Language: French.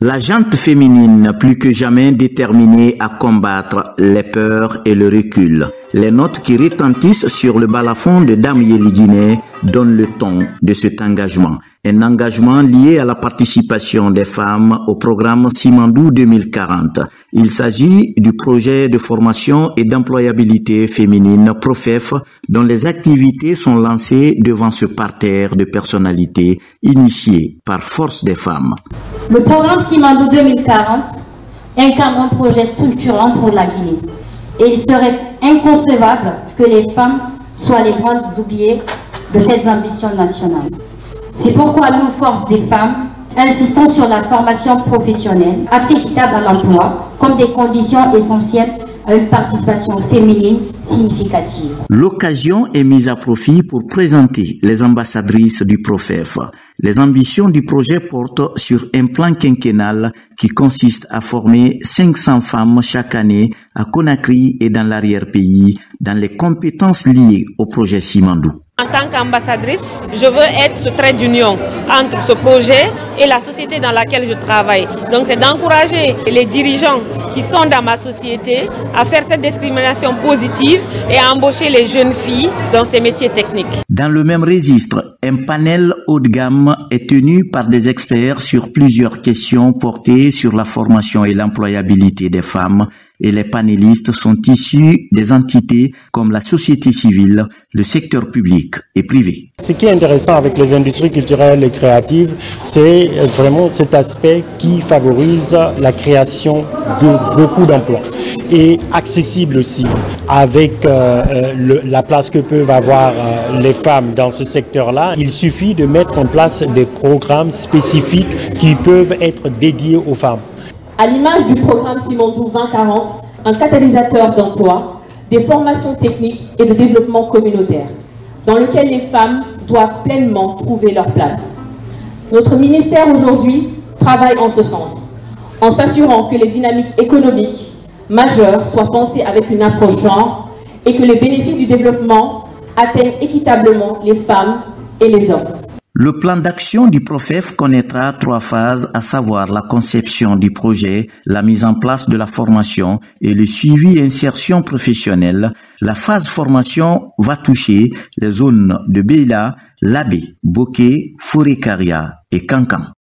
La gente féminine plus que jamais déterminée à combattre les peurs et le recul. Les notes qui retentissent sur le balafon de Dame Yeli Guinée donnent le ton de cet engagement. Un engagement lié à la participation des femmes au programme Simandou 2040. Il s'agit du projet de formation et d'employabilité féminine PROFEF dont les activités sont lancées devant ce parterre de personnalités initiées par Force des femmes. Le programme Simandou 2040 incarne un projet structurant pour la Guinée. Et il serait inconcevable que les femmes soient les grandes oubliées de cette ambition nationale. C'est pourquoi nous, Force des femmes, insistons sur la formation professionnelle, accès équitable à l'emploi, comme des conditions essentielles à une participation féminine significative. L'occasion est mise à profit pour présenter les ambassadrices du PROFEF. Les ambitions du projet portent sur un plan quinquennal qui consiste à former 500 femmes chaque année à Conakry et dans l'arrière-pays dans les compétences liées au projet Simandou. En tant qu'ambassadrice, je veux être ce trait d'union entre ce projet et la société dans laquelle je travaille. Donc c'est d'encourager les dirigeants qui sont dans ma société à faire cette discrimination positive et à embaucher les jeunes filles dans ces métiers techniques. Dans le même registre, un panel haut de gamme est tenu par des experts sur plusieurs questions portées sur la formation et l'employabilité des femmes. Et les panélistes sont issus des entités comme la société civile, le secteur public et privé. Ce qui est intéressant avec les industries culturelles et créatives, c'est vraiment cet aspect qui favorise la création de beaucoup d'emplois et accessible aussi avec la place que peuvent avoir les femmes dans ce secteur-là. Il suffit de mettre en place des programmes spécifiques qui peuvent être dédiés aux femmes. À l'image du programme Simandou 2040, un catalyseur d'emploi, des formations techniques et de développement communautaire, dans lequel les femmes doivent pleinement trouver leur place. Notre ministère aujourd'hui travaille en ce sens, en s'assurant que les dynamiques économiques majeures soient pensées avec une approche genre et que les bénéfices du développement atteignent équitablement les femmes et les hommes. Le plan d'action du PROFEF connaîtra 3 phases, à savoir la conception du projet, la mise en place de la formation et le suivi et insertion professionnelle. La phase formation va toucher les zones de Beila, Labé, Boké, Fouré-Karia et Kankan.